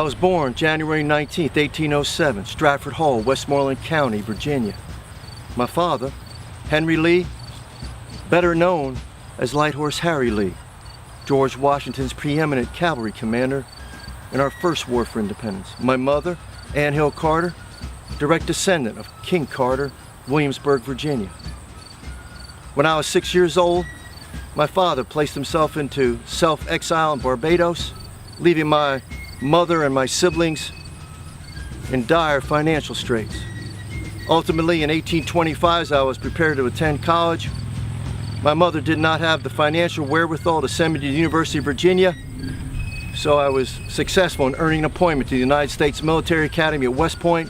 I was born January 19th, 1807, Stratford Hall, Westmoreland County, Virginia. My father, Henry Lee, better known as Light Horse Harry Lee, George Washington's preeminent cavalry commander in our first war for independence. My mother, Ann Hill Carter, direct descendant of King Carter, Williamsburg, Virginia. When I was 6 years old, my father placed himself into self-exile in Barbados, leaving my mother and my siblings in dire financial straits. Ultimately, in 1825, as I was prepared to attend college, my mother did not have the financial wherewithal to send me to the University of Virginia, so I was successful in earning an appointment to the United States Military Academy at West Point,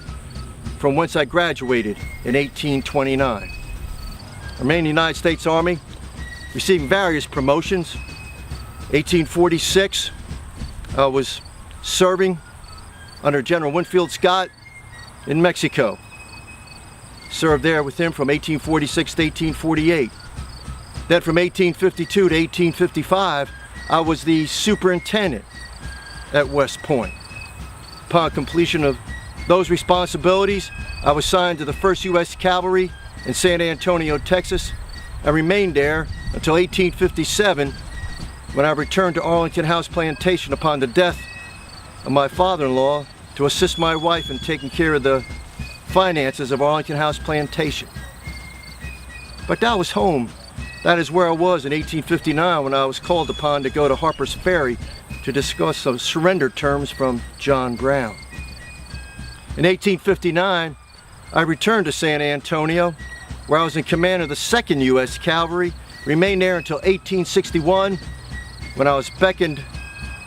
from whence I graduated in 1829. I remained in the United States Army, receiving various promotions. 1846, I was serving under General Winfield Scott in Mexico. Served there with him from 1846 to 1848. Then from 1852 to 1855, I was the superintendent at West Point. Upon completion of those responsibilities, I was signed to the 1st U.S. Cavalry in San Antonio, Texas. I remained there until 1857, when I returned to Arlington House Plantation upon the death of my father-in-law to assist my wife in taking care of the finances of Arlington House Plantation. But that was home. That is where I was in 1859 when I was called upon to go to Harper's Ferry to discuss some surrender terms from John Brown. In 1859, I returned to San Antonio, where I was in command of the 2nd U.S. Cavalry, remained there until 1861, when I was beckoned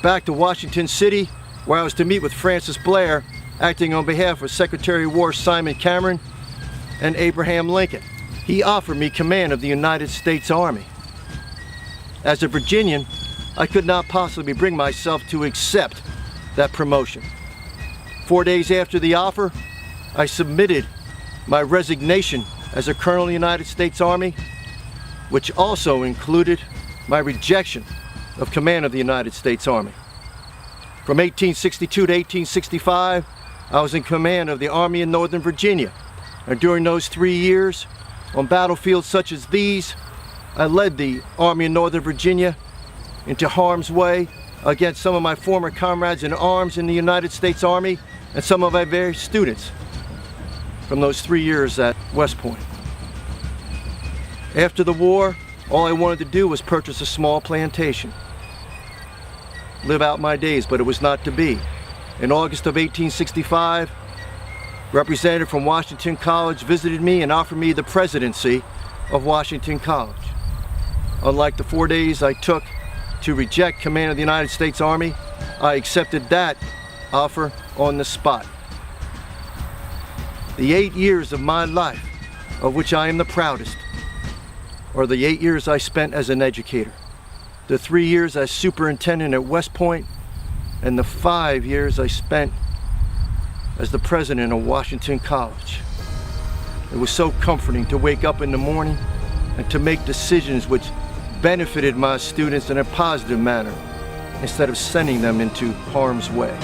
back to Washington City, where I was to meet with Francis Blair, acting on behalf of Secretary of War Simon Cameron and Abraham Lincoln. He offered me command of the United States Army. As a Virginian, I could not possibly bring myself to accept that promotion. 4 days after the offer, I submitted my resignation as a colonel in the United States Army, which also included my rejection of command of the United States Army. From 1862 to 1865, I was in command of the Army in Northern Virginia, and during those 3 years, on battlefields such as these, I led the Army in Northern Virginia into harm's way against some of my former comrades in arms in the United States Army and some of my very students from those 3 years at West Point. After the war, all I wanted to do was purchase a small plantation, live out my days, but it was not to be. In August of 1865, a representative from Washington College visited me and offered me the presidency of Washington College. Unlike the 4 days I took to reject command of the United States Army, I accepted that offer on the spot. The 8 years of my life, of which I am the proudest, are the 8 years I spent as an educator, the 3 years as superintendent at West Point, and the 5 years I spent as the president of Washington College. It was so comforting to wake up in the morning and to make decisions which benefited my students in a positive manner instead of sending them into harm's way.